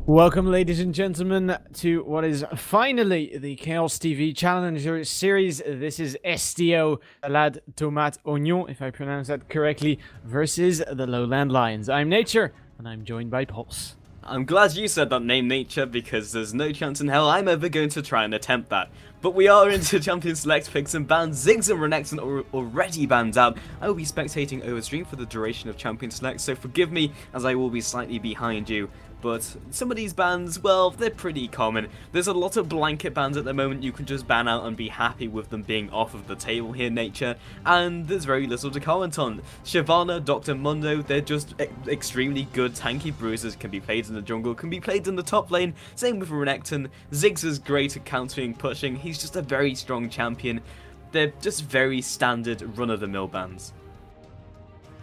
Welcome, ladies and gentlemen, to what is finally the Chaos TV Challenger Series. This is STO, Salade, Tomate, Oignon, if I pronounce that correctly, versus the Lowland Lions. I'm Nature, and I'm joined by Pulse. I'm glad you said that name, Nature, because there's no chance in hell I'm ever going to try and attempt that. But we are into Champion Select picks and bans. Ziggs and Renekton are already banned out. I will be spectating over stream for the duration of Champion Select, so forgive me as I will be slightly behind you. But some of these bans, well, they're pretty common. There's a lot of blanket bans at the moment you can just ban out and be happy with them being off of the table here, Nature. And there's very little to comment on. Shyvana, Dr. Mundo, they're just extremely good tanky bruisers, can be played in the jungle, can be played in the top lane. Same with Renekton. Ziggs is great at countering, pushing. He's just a very strong champion. They're just very standard run-of-the-mill bans.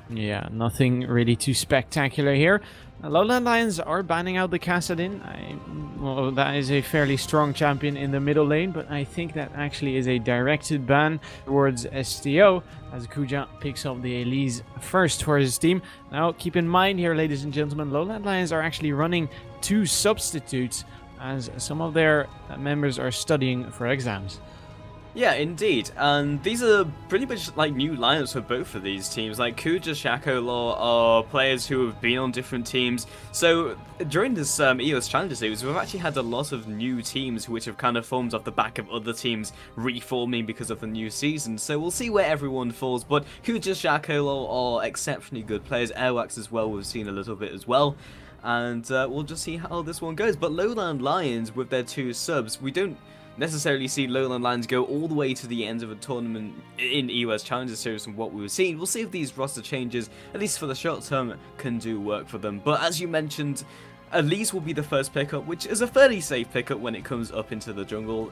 Yeah, nothing really too spectacular here. LowlandLions are banning out the Kassadin. Well, that is a fairly strong champion in the middle lane, but I think that actually is a directed ban towards STO, as Kuja picks up the Elise first for his team. Now, keep in mind here, ladies and gentlemen, LowlandLions are actually running 2 substitutes, as some of their members are studying for exams. Yeah, indeed, and these are pretty much like new lineups for both of these teams. Like Kuja, Shaco Law are players who have been on different teams. So during this EOS Challenger Series, we've actually had a lot of new teams which have kind of formed off the back of other teams reforming because of the new season. So we'll see where everyone falls, but Kuja, Shaco Law are exceptionally good players. Airwax as well, we've seen a little bit as well. And we'll just see how this one goes. But LowlandLions with their 2 subs, we don't necessarily see LowlandLions go all the way to the end of a tournament in EOS Challenger Series from what we've seen. We'll see if these roster changes, at least for the short term, can do work for them. But as you mentioned, Elise will be the first pickup, which is a fairly safe pickup when it comes up into the jungle.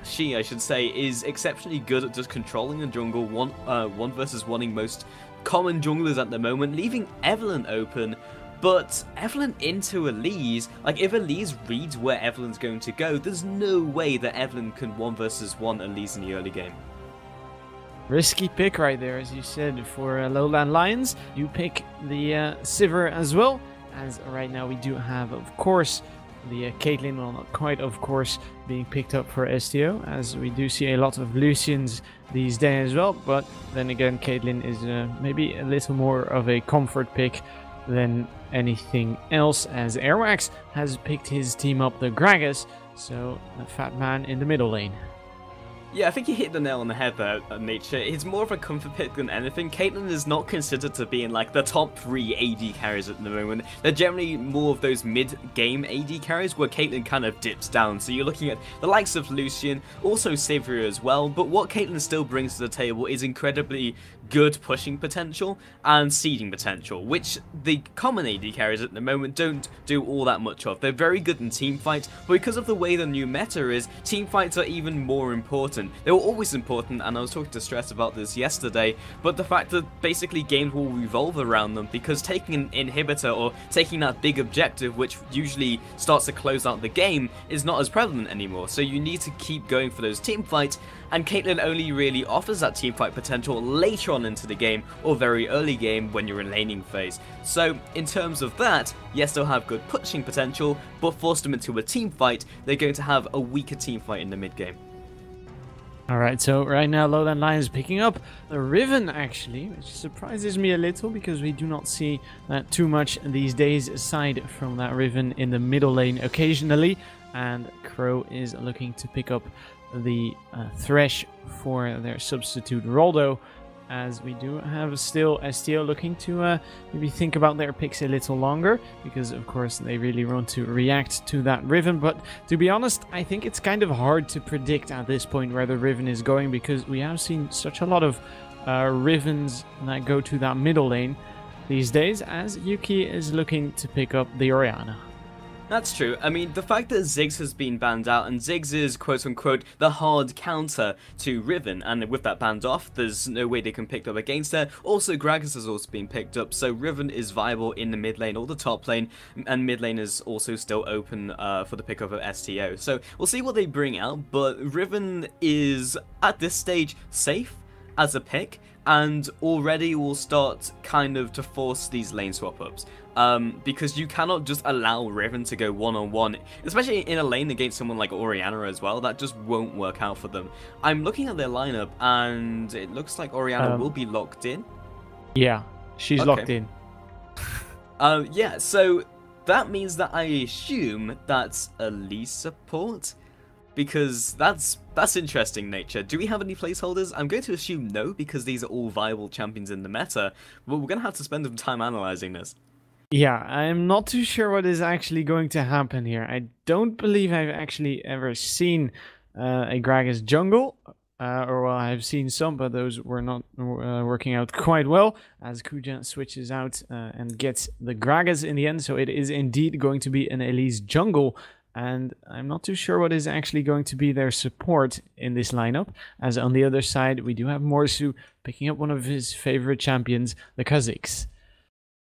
She, I should say, is exceptionally good at just controlling the jungle, one versus one-ing most common junglers at the moment, leaving Evelynn open. But Evelynn into Elise, like if Elise reads where Evelyn's going to go, there's no way that Evelynn can 1 versus 1 Elise in the early game. Risky pick right there, as you said, for LowlandLions. You pick the Sivir as well, as right now we do have, of course, the Caitlyn, well, not quite, of course, being picked up for STO, as we do see a lot of Lucians these days as well. But then again, Caitlyn is maybe a little more of a comfort pick than anything else, as Airwax has picked his team up the Gragas, so a fat man in the middle lane. Yeah, I think you hit the nail on the head there, Nature. It's more of a comfort pick than anything. Caitlyn is not considered to be in like the top 3 AD carries at the moment. They're generally more of those mid-game AD carries where Caitlyn kind of dips down. So you're looking at the likes of Lucian, also Sivir as well. But what Caitlyn still brings to the table is incredibly good pushing potential and seeding potential, which the common AD carries at the moment don't do all that much of. They're very good in teamfights, but because of the way the new meta is, teamfights are even more important. They were always important, and I was talking to Stress about this yesterday, but the fact that basically games will revolve around them, because taking an inhibitor or taking that big objective, which usually starts to close out the game, is not as prevalent anymore. So you need to keep going for those teamfights, and Caitlyn only really offers that teamfight potential later on into the game, or very early game when you're in laning phase. So in terms of that, yes, they'll have good pushing potential, but force them into a teamfight, they're going to have a weaker teamfight in the mid game. Alright, so right now LowlandLions picking up the Riven, actually, which surprises me a little because we do not see that too much these days, aside from that Riven in the middle lane occasionally. And Crow is looking to pick up the Thresh for their substitute Roldo, as we do have still STO looking to maybe think about their picks a little longer, because of course they really want to react to that Riven. But to be honest, I think it's kind of hard to predict at this point where the Riven is going, because we have seen such a lot of Rivens that go to that middle lane these days, as Yuki is looking to pick up the Orianna. That's true. I mean, the fact that Ziggs has been banned out, and Ziggs is quote-unquote the hard counter to Riven, and with that banned off, there's no way they can pick up against her. Also, Gragas has also been picked up, so Riven is viable in the mid lane or the top lane, and mid lane is also still open for the pickup of STO. So we'll see what they bring out, but Riven is, at this stage, safe as a pick, and already will start kind of to force these lane swap ups. because you cannot just allow Riven to go one-on-one, especially in a lane against someone like Orianna as well. That just won't work out for them. I'm looking at their lineup, and it looks like Orianna will be locked in. Yeah, she's locked in. Yeah, so that means that I assume that's Elise support, because that's interesting nature. Do we have any placeholders? I'm going to assume no, because these are all viable champions in the meta, but we're going to have to spend some time analyzing this. Yeah, I'm not too sure what is actually going to happen here. I don't believe I've actually ever seen a Gragas jungle. Or well, I've seen some, but those were not working out quite well, as Kuja switches out and gets the Gragas in the end. So it is indeed going to be an Elise jungle, and I'm not too sure what is actually going to be their support in this lineup, as on the other side we do have Morsu picking up one of his favorite champions, the Kha'Zix.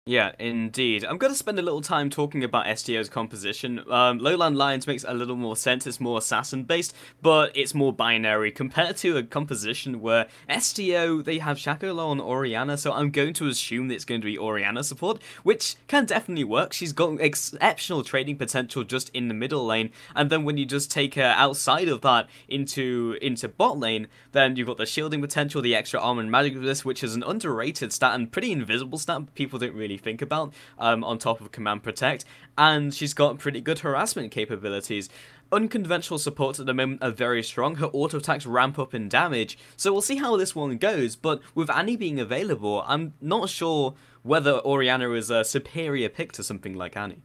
Yeah, indeed. I'm going to spend a little time talking about STO's composition. LowLandLions makes a little more sense. It's more assassin-based, but it's more binary compared to a composition where STO, they have Shaco Law and Orianna, so I'm going to assume that it's going to be Orianna support, which can definitely work. She's got exceptional trading potential just in the middle lane, and then when you just take her outside of that into bot lane, then you've got the shielding potential, the extra armor and magic resist, which is an underrated stat and pretty invisible stat people don't really think about, on top of command protect, and she's got pretty good harassment capabilities. Unconventional supports at the moment are very strong. Her auto attacks ramp up in damage, so we'll see how this one goes. But with Annie being available, I'm not sure whether Orianna is a superior pick to something like Annie.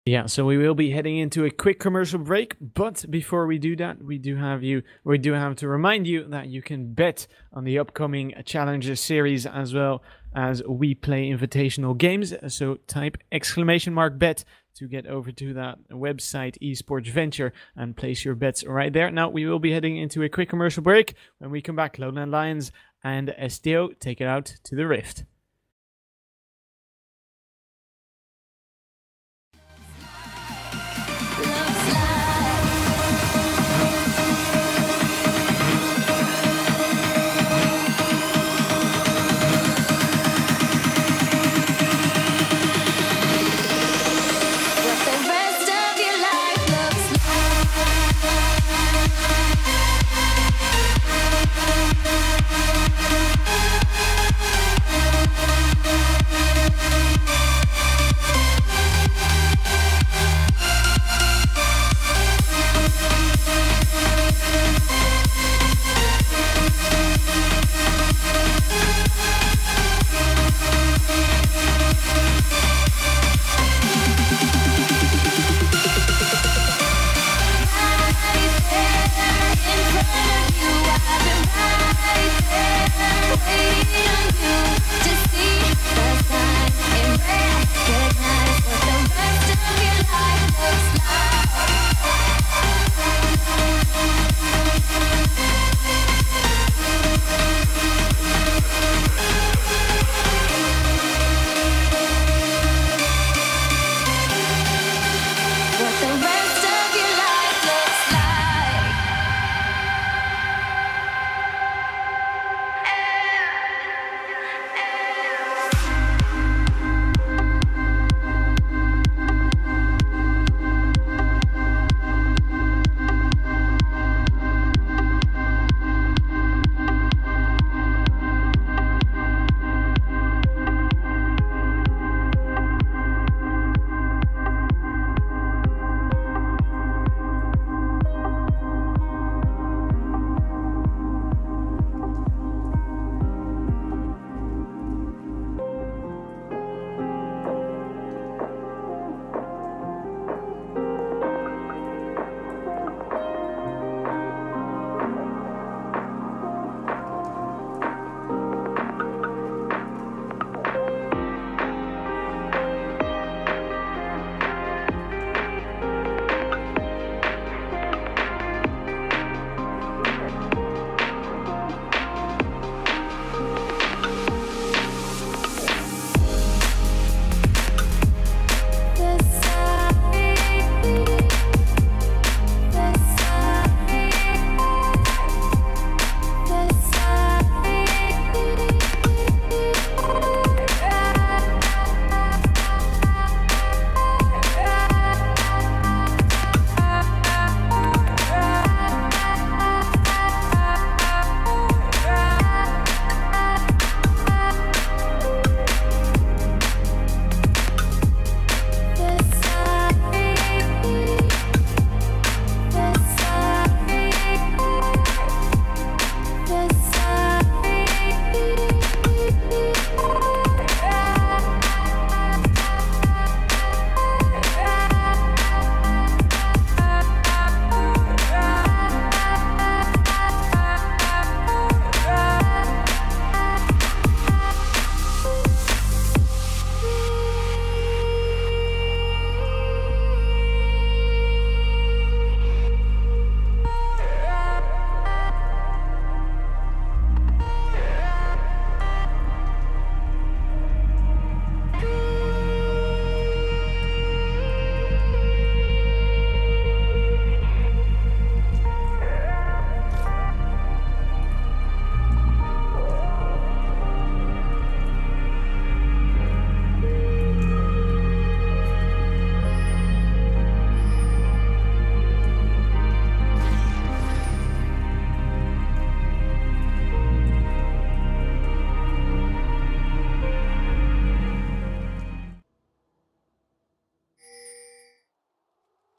Yeah, so we will be heading into a quick commercial break, but before we do that, we do have to remind you that you can bet on the upcoming Challenger series as well as we play invitational games. So type !bet to get over to that website Esports Venture and place your bets right there. Now we will be heading into a quick commercial break. When we come back, LowLandLions and STO take it out to the Rift.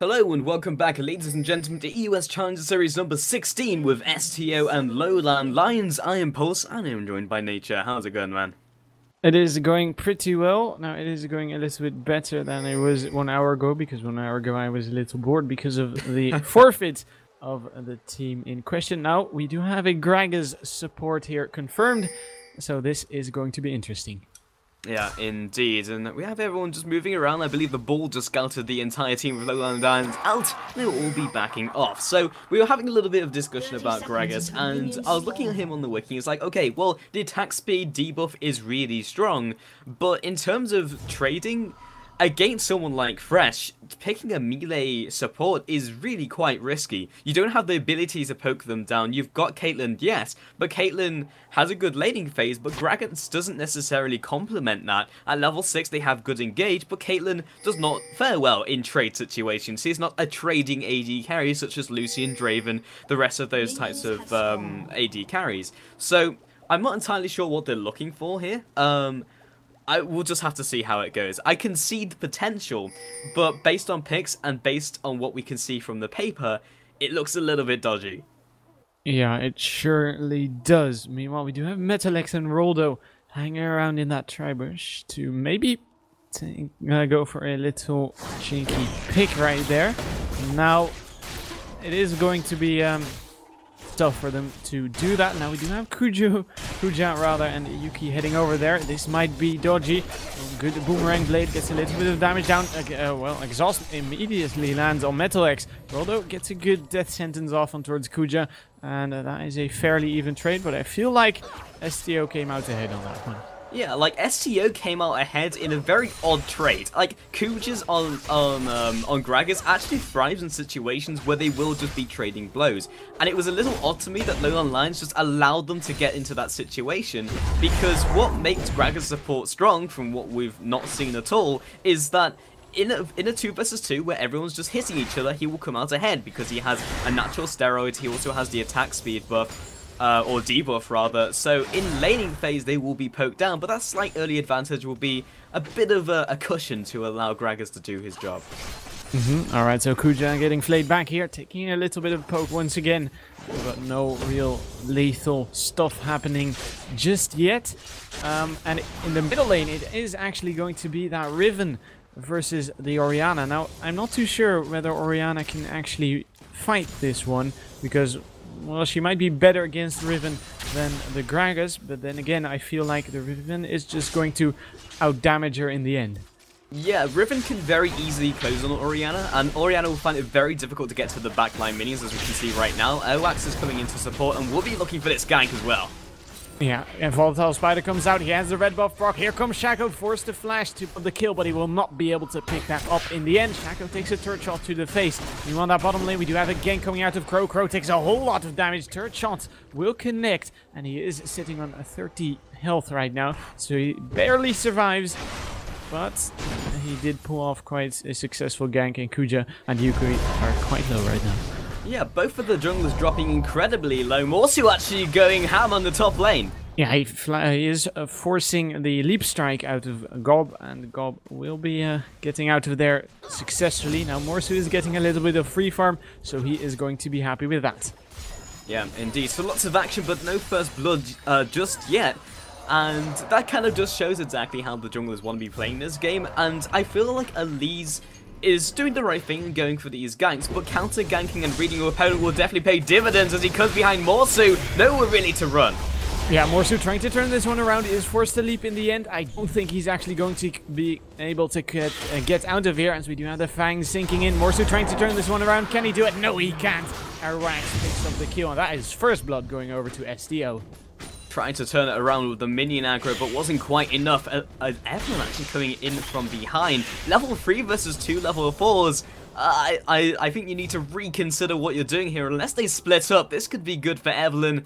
Hello and welcome back, ladies and gentlemen, to EUS Challenger Series number 16 with STO and LowLandLions. I am Pulse and I am joined by Nature. How's it going, man? It is going pretty well. Now, it is going a little bit better than it was 1 hour ago, because 1 hour ago I was a little bored because of the forfeit of the team in question. Now, we do have a Graga's support here confirmed, so this is going to be interesting. Yeah, indeed, and we have everyone just moving around. I believe the ball just scouted the entire team of LowLandLions out. They will all be backing off. So we were having a little bit of discussion about Gragas, and I was looking at him on the wiki. It's like, okay, well, the attack speed debuff is really strong, but in terms of trading against someone like Fresh, picking a melee support is really quite risky. You don't have the ability to poke them down. You've got Caitlyn, yes, but Caitlyn has a good laning phase, but Gragas doesn't necessarily complement that. At level 6, they have good engage, but Caitlyn does not fare well in trade situations. She's not a trading AD carry, such as Lucian, Draven, the rest of those types of AD carries. So, I'm not entirely sure what they're looking for here. I will just have to see how it goes. I can see the potential, but based on picks and based on what we can see from the paper, it looks a little bit dodgy. Yeah, it surely does. Meanwhile, we do have Metalex and Roldo hanging around in that tribush to maybe go for a little cheeky pick right there. Now, it is going to be tough for them to do that. Now we do have Kuja rather, and Yuki heading over there. This might be dodgy. Good boomerang blade gets a little bit of damage down. Well, exhaust immediately lands on Metalex. Roldo gets a good death sentence off on towards Kuja, and that is a fairly even trade, but I feel like STO came out ahead on that one. Yeah, like STO came out ahead in a very odd trade. Like Kuja's on Gragas actually thrives in situations where they will just be trading blows, and it was a little odd to me that LowLandLions just allowed them to get into that situation, because what makes Gragas support strong, from what we've not seen at all, is that in a 2 versus 2 where everyone's just hitting each other, he will come out ahead because he has a natural steroid. He also has the attack speed buff. Or debuff rather, so in laning phase they will be poked down, but that slight early advantage will be a bit of a cushion to allow Gragas to do his job. Alright, so Kuja getting flayed back here, taking a little bit of poke once again, but no real lethal stuff happening just yet. And in the middle lane it is actually going to be that Riven versus the Orianna. Now, I'm not too sure whether Orianna can actually fight this one, because well, she might be better against Riven than the Gragas, but then again, I feel like the Riven is just going to outdamage her in the end. Yeah, Riven can very easily close on Orianna, and Orianna will find it very difficult to get to the backline minions, as we can see right now. Oax is coming into support, and we'll be looking for this gank as well. Yeah, and Volatile Spider comes out. He has the red buff proc. Here comes Shaco, forced to flash to the kill, but he will not be able to pick that up in the end. Shaco takes a turret shot to the face. You want that bottom lane, we do have a gank coming out of Crow. Crow takes a whole lot of damage. Turret shot will connect, and he is sitting on a 30 health right now, so he barely survives. But he did pull off quite a successful gank, and Kuja and Yuki are quite low right now. Yeah, both of the junglers dropping incredibly low. Morsu actually going ham on the top lane. Yeah, he is forcing the leap strike out of Gob, and Gob will be getting out of there successfully. Now Morsu is getting a little bit of free farm, so he is going to be happy with that. Yeah, indeed. So lots of action, but no first blood just yet. And that kind of just shows exactly how the junglers want to be playing this game. And I feel like Elise is doing the right thing and going for these ganks, but counter-ganking and reading your opponent will definitely pay dividends as he comes behind Morsu. Nowhere really to run. Yeah, Morsu trying to turn this one around, is forced to leap in the end. I don't think he's actually going to be able to get out of here, as we do have the Fangs sinking in. Morsu trying to turn this one around. Can he do it? No, he can't. Arax picks up the kill, and that is first blood going over to STO. Trying to turn it around with the minion aggro, but wasn't quite enough. Everyone actually coming in from behind. Level 3 versus 2 level 4s. I think you need to reconsider what you're doing here. Unless they split up, this could be good for Evelyn.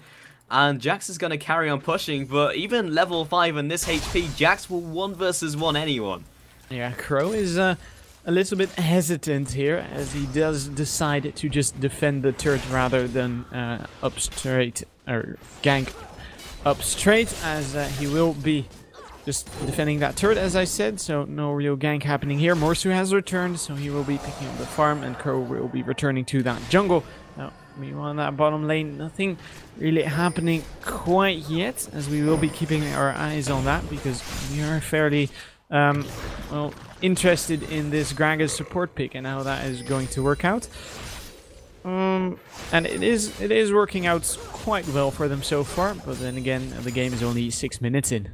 And Jax is going to carry on pushing, but even level 5 and this HP, Jax will 1 versus 1 anyone. Yeah, Crow is a little bit hesitant here, as he does decide to just defend the turret rather than up straight, or gank up straight, as he will be just defending that turret, as I said, so no real gank happening here. Morsu has returned, so he will be picking up the farm, and Crow will be returning to that jungle. Now, meanwhile, in that bottom lane, nothing really happening quite yet, as we will be keeping our eyes on that, because we are fairly, well, interested in this Gragas support pick and how that is going to work out. And it is working out quite well for them so far, but then again, the game is only 6 minutes in.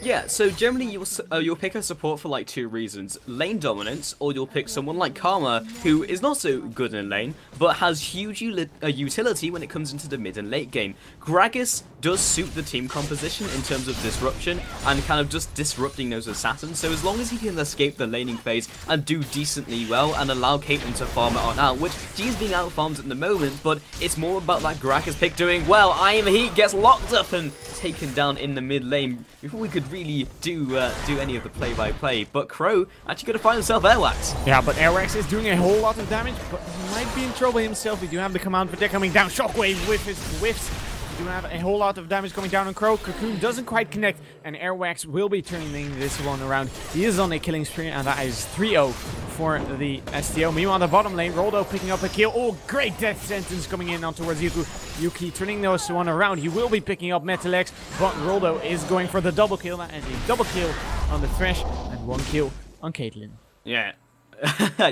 Yeah, so generally you'll pick a support for like 2 reasons: lane dominance, or you'll pick someone like Karma, who is not so good in lane, but has huge utility when it comes into the mid and late game. Gragas does suit the team composition in terms of disruption and kind of just disrupting those assassins, so as long as he can escape the laning phase and do decently well and allow Caitlyn to farm it on out, which she's being out-farmed at the moment, but it's more about that Gragas pick doing well. Iron Heat gets locked up and taken down in the mid lane before we could really do any of the play-by-play, but Crow actually going to find himself Airwax. Yeah, but Airwax is doing a whole lot of damage, but he might be in trouble himself. We do have the command protect coming down. Shockwave with his whiffs. We do have a whole lot of damage coming down on Crow. Cocoon doesn't quite connect, and Airwax will be turning this one around. He is on a killing spree, and that is 3-0 for the STO. Meanwhile, on the bottom lane, Roldo picking up a kill. Oh, great death sentence coming in on towards Yuki. Yuki turning this one around. He will be picking up Metal X, but Roldo is going for the double kill. That is a double kill on the Thresh and 1 kill on Caitlyn. Yeah.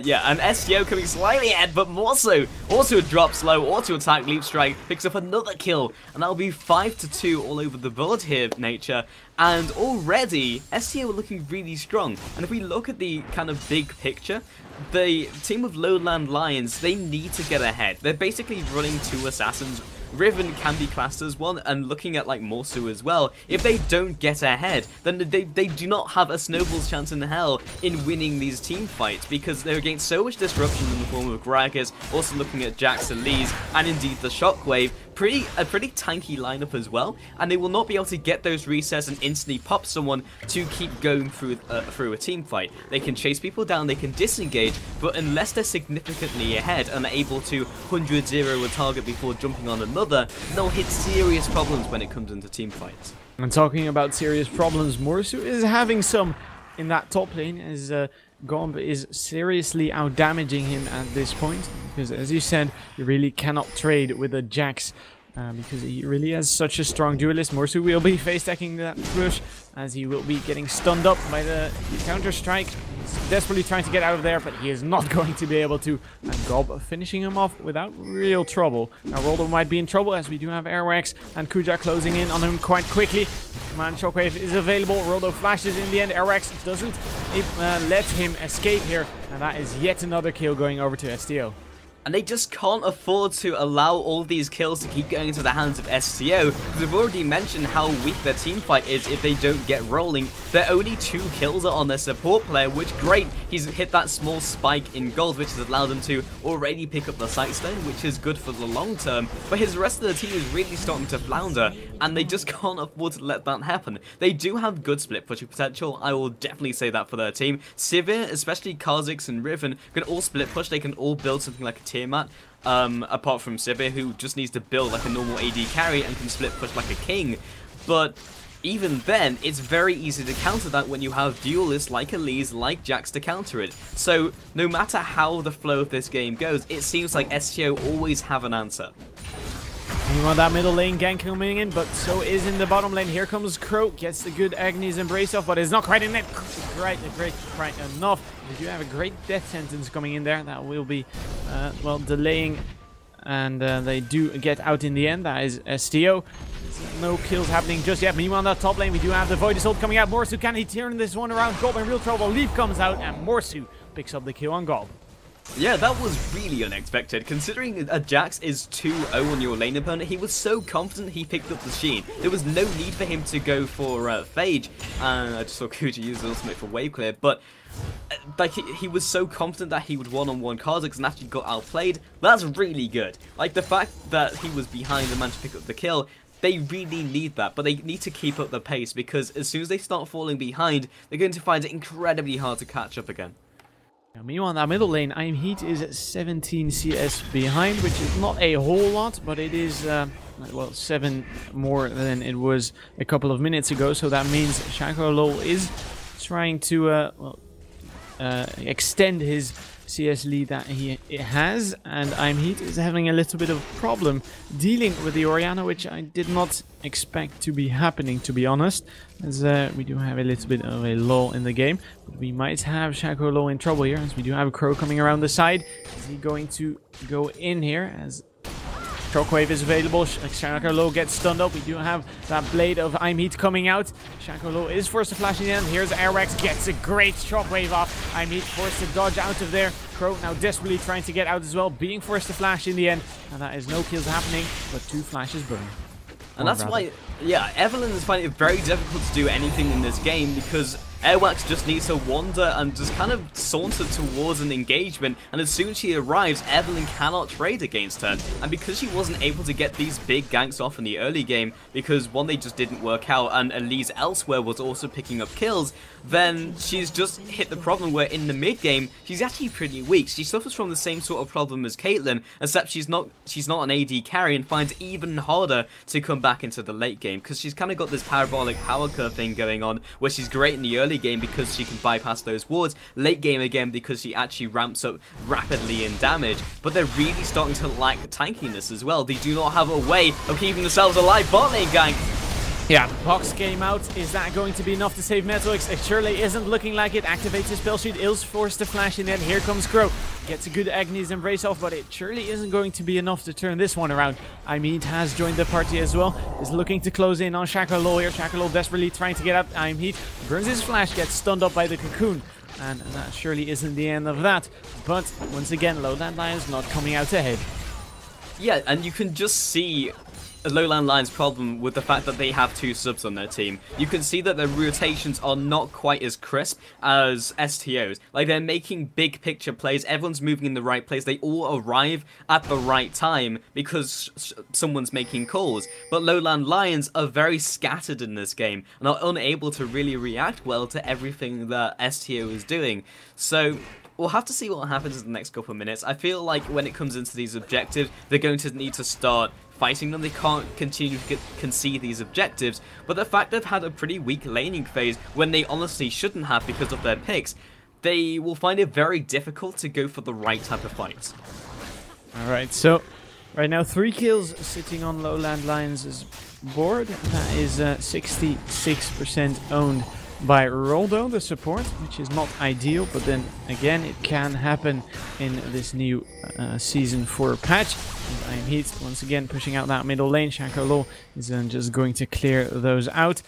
Yeah, and STO coming slightly ahead, but more so. Auto drop slow, auto attack, leap strike, picks up another kill, and that'll be 5-2 all over the board here, Nature. And already, STO are looking really strong. And if we look at the kind of big picture, the team of LowLandLions, they need to get ahead. They're basically running 2 assassins. Riven can be classed as one, and looking at like Morsu as well, if they don't get ahead, then they do not have a snowball's chance in hell in winning these team fights, because they're against so much disruption in the form of Gragas, also looking at Jax and Lee's, and indeed the Shockwave. A pretty tanky lineup as well, and they will not be able to get those resets and instantly pop someone to keep going through a team fight. They can chase people down, they can disengage, but unless they're significantly ahead and are able to 100-0 a target before jumping on another, they'll hit serious problems when it comes into team fights. And talking about serious problems, Morsu is having some in that top lane, as Gomb is seriously out-damaging him at this point, because as you said, you really cannot trade with a Jax, because he really has such a strong duelist. Morsu will be face-stacking that push, as he will be getting stunned up by the counter-strike. He's desperately trying to get out of there, but he is not going to be able to. And Gob finishing him off without real trouble. Now Roldo might be in trouble, as we do have Airwax and Kuja closing in on him quite quickly. Command Shockwave is available. Roldo flashes in the end. Airwax doesn't let him escape here. And that is yet another kill going over to STO. And they just can't afford to allow all these kills to keep going into the hands of STO, because we've already mentioned how weak their team fight is if they don't get rolling. Their only 2 kills are on their support player, which great, he's hit that small spike in gold, which has allowed him to already pick up the Sightstone, which is good for the long term, but his rest of the team is really starting to flounder, and they just can't afford to let that happen. They do have good split pushing potential, I will definitely say that for their team. Sivir, especially Kha'Zix and Riven, can all split push, they can all build something like a Tiamat, apart from Sivir, who just needs to build like a normal AD carry and can split push like a king. But even then, it's very easy to counter that when you have duelists like Elise, like Jax to counter it. So no matter how the flow of this game goes, it seems like STO always have an answer. You want that middle lane gank coming in, but so is in the bottom lane. Here comes Crow, gets the good Agnes Embrace off, but it's not quite quite enough. We do have a great death sentence coming in there. That will be, well, delaying, and they do get out in the end. That is STO. No kills happening just yet. Meanwhile, on that top lane, we do have the Void Assault coming out. Morsu, can he turn this one around? Gob in real trouble. Leaf comes out, and Morsu picks up the kill on Gob. Yeah, that was really unexpected. Considering a Jax is 2-0 on your lane opponent, he was so confident he picked up the Sheen. There was no need for him to go for Phage. I just saw Kuja use the ultimate for wave clear, but like he was so confident that he would one-on-one Kha'Zix and actually got outplayed. That's really good. Like the fact that he was behind and managed to pick up the kill, they really need that, but they need to keep up the pace, because as soon as they start falling behind, they're going to find it incredibly hard to catch up again. Now, meanwhile, in that middle lane, I'm Heat is at 17 CS behind, which is not a whole lot, but it is, well, 7 more than it was a couple of minutes ago. So that means ShacoLow is trying to extend his CS lead that he has, and I'm Heat is having a little bit of problem dealing with the Orianna, which I did not expect to be happening, to be honest, as we do have a little bit of a lull in the game. But we might have ShacoLow in trouble here, as we do have a Crow coming around the side. Is he going to go in here as Shockwave is available? ShacoLow gets stunned up. We do have that blade of I'm Heat coming out. ShacoLow is forced to flash in the end. Here's RO8, gets a great Shockwave off. I'm Heat forced to dodge out of there. Crow now desperately trying to get out as well, being forced to flash in the end. And that is no kills happening, but 2 flashes burn. And that's why, yeah, Evelyn is finding it very difficult to do anything in this game because RO8 just needs to wander and just kind of saunter towards an engagement, and as soon as she arrives, Evelyn cannot trade against her. And because she wasn't able to get these big ganks off in the early game, because one, they just didn't work out, and Elise elsewhere was also picking up kills, then she's just hit the problem where in the mid game, she's actually pretty weak. She suffers from the same sort of problem as Caitlyn, except she's not an AD carry and finds it even harder to come back into the late game, because she's kind of got this parabolic power curve thing going on, where she's great in the early game because she can bypass those wards, late game again because she actually ramps up rapidly in damage, but they're really starting to lack tankiness as well. They do not have a way of keeping themselves alive. Bot lane gank. Yeah, Box came out. Is that going to be enough to save Metalix? It surely isn't looking like it. Activates his spell sheet, is forced to flash in, and here comes Crow. Gets a good Agnes Embrace off, but it surely isn't going to be enough to turn this one around. I mean, has joined the party as well. Is looking to close in on ShacoLow here. ShacoLow desperately trying to get up. I'm Heat burns his flash, gets stunned up by the cocoon. And that surely isn't the end of that. But once again, LowLandLions not coming out ahead. Yeah, and you can just see LowLandLions' problem with the fact that they have 2 subs on their team. You can see that their rotations are not quite as crisp as STOs. Like, they're making big picture plays, everyone's moving in the right place, they all arrive at the right time because someone's making calls. But LowLandLions are very scattered in this game and are unable to really react well to everything that STO is doing. So we'll have to see what happens in the next couple of minutes. I feel like when it comes into these objectives, they're going to need to start fighting them. They can't continue to concede these objectives, but the fact they've had a pretty weak laning phase when they honestly shouldn't have because of their picks, they will find it very difficult to go for the right type of fights. Alright, so right now 3 kills sitting on LowLandLions' board. That is 66% owned by Roldo, the support, which is not ideal, but then again it can happen in this new season 4 patch. And I'm Heat once again pushing out that middle lane. ShacoLow is then just going to clear those out.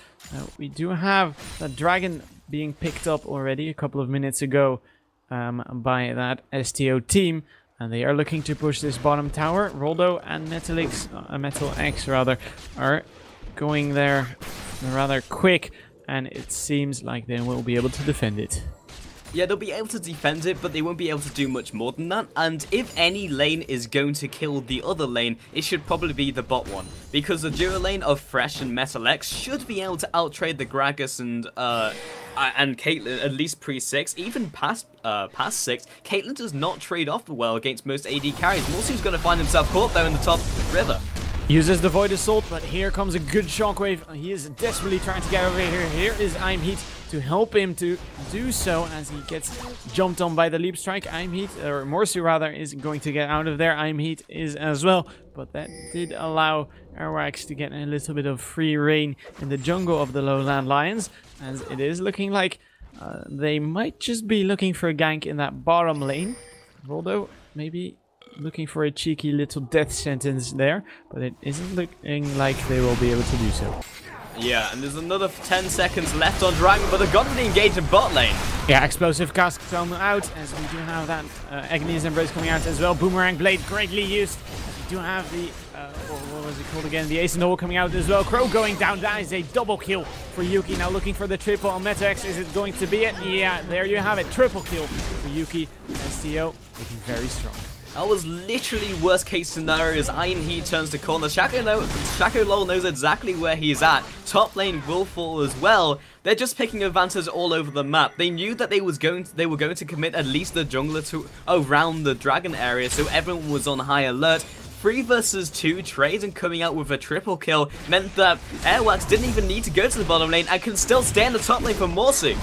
We do have that dragon being picked up already a couple of minutes ago by that STO team, and they are looking to push this bottom tower. Roldo and MetalX rather are going there rather quick, and it seems like they will be able to defend it. Yeah, they'll be able to defend it, but they won't be able to do much more than that. And if any lane is going to kill the other lane, it should probably be the bot one. Because the duo lane of Fresh and MetalX should be able to outtrade the Gragas and Caitlyn, at least pre-6, even past 6. Caitlyn does not trade off well against most AD carries. Morsu's going to find himself caught though in the top river. Uses the Void Assault, but here comes a good Shockwave. He is desperately trying to get over here. Here is I'm Heat to help him to do so as he gets jumped on by the Leap Strike. I'm Heat, or Morsu rather, is going to get out of there. I'm Heat is as well, but that did allow RO8 to get a little bit of free reign in the jungle of the LowLandLions, as it is looking like they might just be looking for a gank in that bottom lane. Roldo maybe looking for a cheeky little death sentence there, but it isn't looking like they will be able to do so. Yeah, and there's another 10 seconds left on Dragon, but they've got to engage in bot lane. Yeah, Explosive Cask come out, as we do have that Agnes Embrace coming out as well. Boomerang Blade greatly used. We do have the, what was it called again? The Ace in the Hole coming out as well. Crow going down. That is a double kill for Yuki. Now looking for the triple on MetalX. Is it going to be it? Yeah, there you have it. Triple kill for Yuki. STO looking very strong. That was literally worst case scenario as Iron Heat turns the corner. Shaco Lol knows exactly where he's at. Top lane will fall as well. They're just picking advantage all over the map. They knew that they were going to commit at least the jungler to around the dragon area, so everyone was on high alert. 3 versus 2 trades and coming out with a triple kill meant that Airwax didn't even need to go to the bottom lane and can still stay in the top lane for Morsu.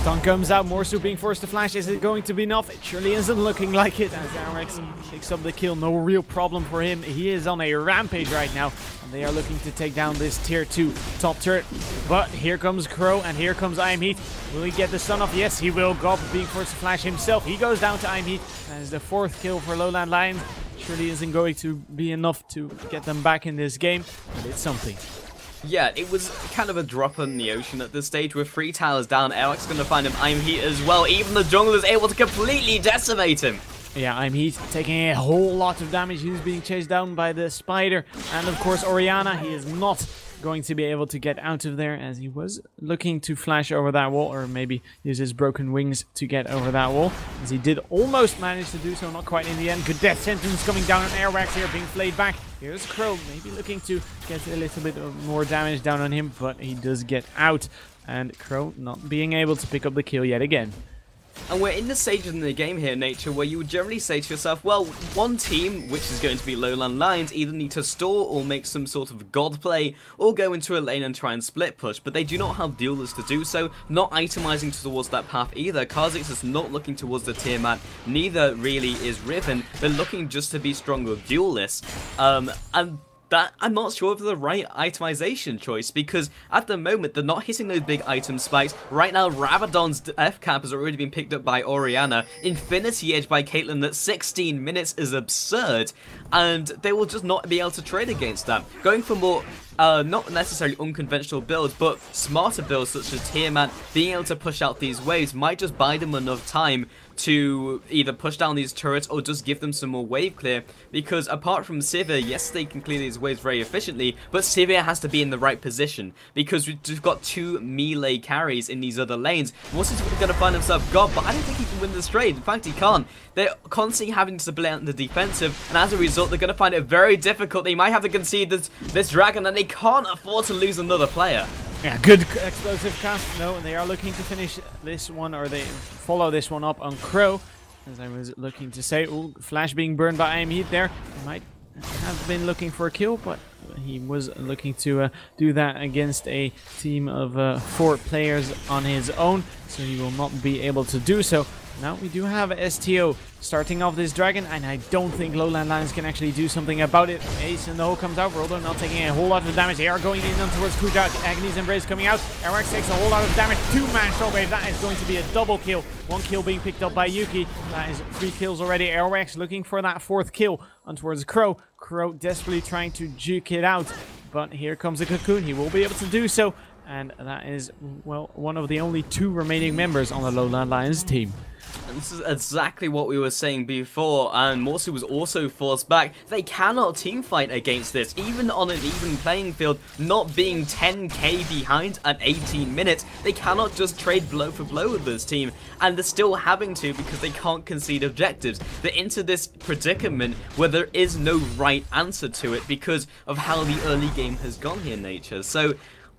Stun comes out, Morsu being forced to flash. Is it going to be enough? It surely isn't looking like it as Airwax picks up the kill. No real problem for him. He is on a rampage right now. And they are looking to take down this tier 2 top turret. But here comes Crow and here comes Heat. Will he get the stun off? Yes, he will. Gob being forced to flash himself. He goes down to Heat. That is the 4th kill for LowLandLions. Surely isn't going to be enough to get them back in this game, but it's something. Yeah, it was kind of a drop in the ocean at this stage with 3 towers down. Airwax going to find him Heat as well. Even the jungler is able to completely decimate him. Yeah, Heat taking a whole lot of damage. He's being chased down by the spider. And of course, Orianna, he is not going to be able to get out of there as he was looking to flash over that wall, or maybe use his broken wings to get over that wall, as he did almost manage to do so, not quite in the end. Good death sentence coming down on Airwax here, being flayed back. Here's Crow, maybe looking to get a little bit more damage down on him, but he does get out, and Crow not being able to pick up the kill yet again. And we're in the stage in the game here, Nature, where you would generally say to yourself, well, one team, which is going to be LowLandLions, either need to stall or make some sort of god play, or go into a lane and try and split push, but they do not have duelists to do so, not itemizing towards that path either. Kha'Zix is not looking towards the Tiamat, neither really is Riven. They're looking just to be stronger duelists, and that I'm not sure of the right itemization choice, because at the moment they're not hitting those big item spikes. Right now Rabadon's F cap has already been picked up by Orianna. Infinity Edge by Caitlyn at 16 minutes is absurd, and they will just not be able to trade against that. Going for more not necessarily unconventional builds, but smarter builds such as Tiamat, being able to push out these waves might just buy them enough time to either push down these turrets or just give them some more wave clear, because apart from Sivir, yes, they can clear these waves very efficiently, but Sivir has to be in the right position, because we've got 2 melee carries in these other lanes. Morsu's going to find himself God, but I don't think he can win this trade. In fact, he can't. They're constantly having to play on the defensive, and as a result, they're going to find it very difficult. They might have to concede this dragon, and they can't afford to lose another player. Yeah, good explosive cast. No, they are looking to finish this one, or they follow this one up on Crow, as I was looking to say. Ooh, Flash being burned by Heat there. He might have been looking for a kill, but he was looking to do that against a team of 4 players on his own, so he will not be able to do so. Now we do have STO starting off this dragon, and I don't think LowLandLions can actually do something about it. Ace in the hole comes out, Roldo not taking a whole lot of damage. They are going in on towards Kuja. Agony's Embrace coming out. Airwax takes a whole lot of damage. 2-man shockwave. That is going to be a double kill. 1 kill being picked up by Yuki. That is 3 kills already. Airwax looking for that 4th kill on towards Crow. Crow desperately trying to juke it out, but here comes a Cocoon. He will be able to do so, and that is, well, one of the only 2 remaining members on the LowLandLions team. And this is exactly what we were saying before, and Morsu was also forced back. They cannot teamfight against this, even on an even playing field, not being 10k behind at 18 minutes. They cannot just trade blow for blow with this team, and they're still having to because they can't concede objectives. They're into this predicament where there is no right answer to it because of how the early game has gone here, Nature. So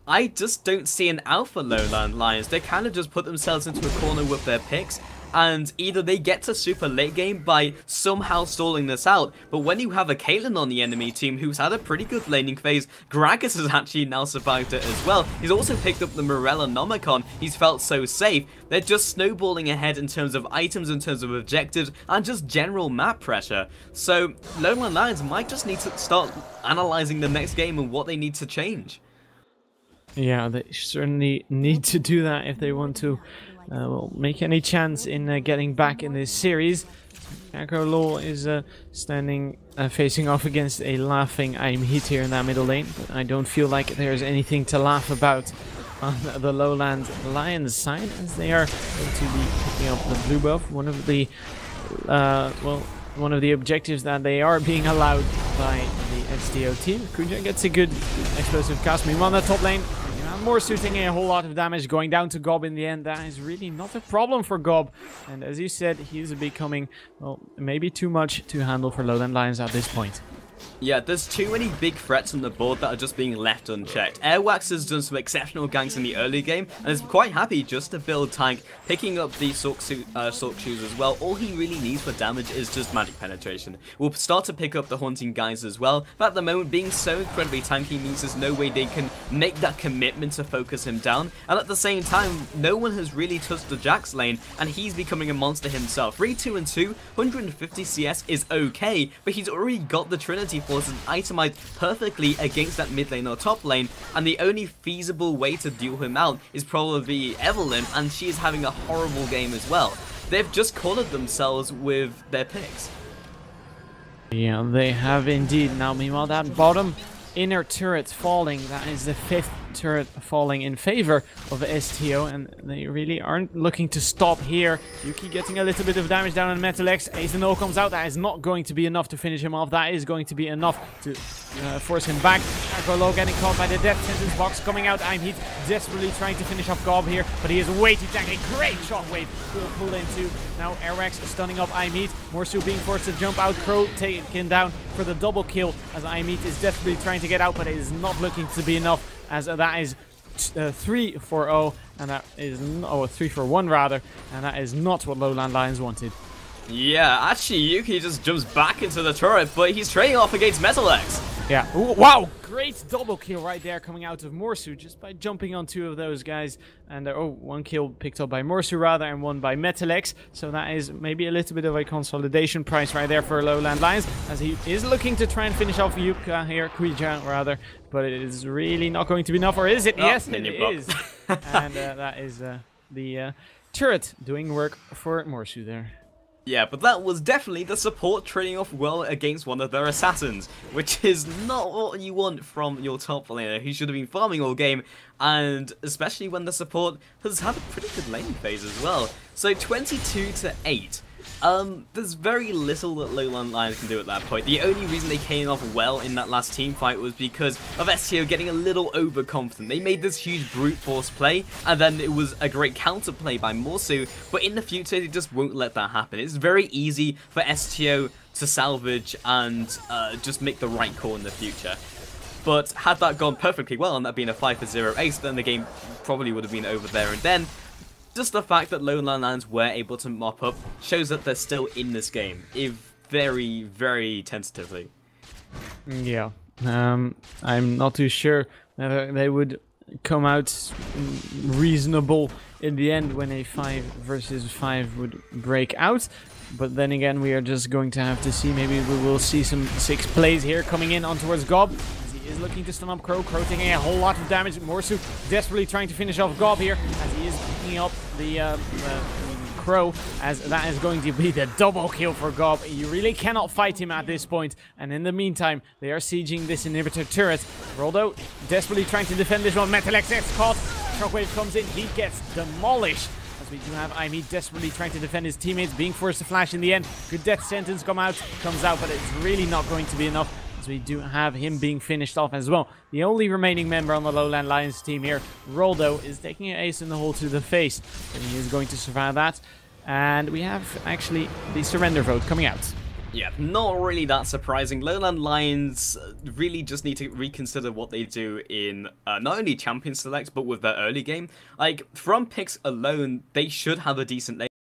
I just don't see an alpha LowLandLions. They kind of just put themselves into a corner with their picks, and either they get to super late game by somehow stalling this out, but when you have a Caitlyn on the enemy team who's had a pretty good laning phase, Gragas has actually now survived it as well. He's also picked up the Morella Nomicon. He's felt so safe. They're just snowballing ahead in terms of items, in terms of objectives, and just general map pressure. So LowLandLions might just need to start analyzing the next game and what they need to change. Yeah, they certainly need to do that if they want to well, make any chance in getting back in this series. Shaco Lol is standing, facing off against a laughing Heat here in that middle lane, but I don't feel like there's anything to laugh about on the LowLandLions side, as they are going to be picking up the blue buff. One of the well, one of the objectives that they are being allowed by the STO team. Kuja gets a good explosive cast. Meanwhile, on the top lane, you More shooting a whole lot of damage going down to Gob in the end. That is really not a problem for Gob. And as you said, he's becoming, well, maybe too much to handle for LowLandLions at this point. Yeah, there's too many big threats on the board that are just being left unchecked. Airwax has done some exceptional ganks in the early game, and is quite happy just to build tank, picking up the Sork Shoes as well. All he really needs for damage is just magic penetration. We'll start to pick up the Haunting Guys as well, but at the moment, being so incredibly tanky means there's no way they can make that commitment to focus him down, and at the same time, no one has really touched the Jax lane, and he's becoming a monster himself. 3-2-2, 150 CS is okay, but he's already got the Trinity Force itemized perfectly against that mid lane or top lane, and the only feasible way to deal him out is probably Evelyn, and she is having a horrible game as well. They've just cornered themselves with their picks. Yeah, they have indeed. Now, meanwhile, that bottom inner turret falling, that is the 5th turret falling in favor of STO, and they really aren't looking to stop here. Yuki getting a little bit of damage down on Metalex. Ace and O comes out. That is not going to be enough to finish him off. That is going to be enough to force him back. Low getting caught by the death sentence box coming out. He's desperately trying to finish off Gob here, but he is way too tanky. Great shockwave will pull into. Now Airwax stunning up Imit. Morsu being forced to jump out. Crow taken down for the double kill as Imit is desperately trying to get out, but it is not looking to be enough, as that is 3-4-0, and that is 3-4-1 rather, and that is not what LowLandLions wanted. Yeah, actually Yuki just jumps back into the turret, but he's trading off against Metalex. Yeah, ooh, wow, great double kill right there coming out of Morsu just by jumping on 2 of those guys, and one kill picked up by Morsu rather, and 1 by Metalex, so that is maybe a little bit of a consolidation price right there for LowLandLions, as he is looking to try and finish off Yuka here, Kuija rather, but it is really not going to be enough, or is it? Oh, yes, it is. And that is the turret doing work for Morsu there. Yeah, but that was definitely the support trading off well against one of their assassins, which is not what you want from your top laner. He should have been farming all game, and especially when the support has had a pretty good lane phase as well. So 22-8. There's very little that LowLandLions can do at that point. The only reason they came off well in that last team fight was because of STO getting a little overconfident. They made this huge brute force play, and then it was a great counter play by Morsu, but in the future they just won't let that happen. It's very easy for STO to salvage and just make the right call in the future. But had that gone perfectly well and that being a 5-0 ace, then the game probably would have been over there and then. Just the fact that LowLandLions were able to mop up shows that they're still in this game, if very, very tentatively. Yeah, I'm not too sure whether they would come out reasonable in the end when a 5 versus 5 would break out. But then again, we are just going to have to see. Maybe we will see some 6 plays here coming in on towards Gob. Is looking to stun up Crow. Crow taking a whole lot of damage. Morsu desperately trying to finish off Gob here as he is picking up the Crow, as that is going to be the double kill for Gob. You really cannot fight him at this point, and in the meantime they are sieging this inhibitor turret. Roldo desperately trying to defend this one. Metalex gets caught. Shockwave comes in. He gets demolished. As we do have Imit desperately trying to defend his teammates, being forced to flash in the end. Good death sentence comes out, but it's really not going to be enough. We do have him being finished off as well. The only remaining member on the LowLandLions team here, Roldo, is taking an ace in the hole to the face, and he is going to survive that. And we have actually the surrender vote coming out. Yeah, not really that surprising. LowLandLions really just need to reconsider what they do in not only champion select, but with their early game. Like, from picks alone, they should have a decent lane.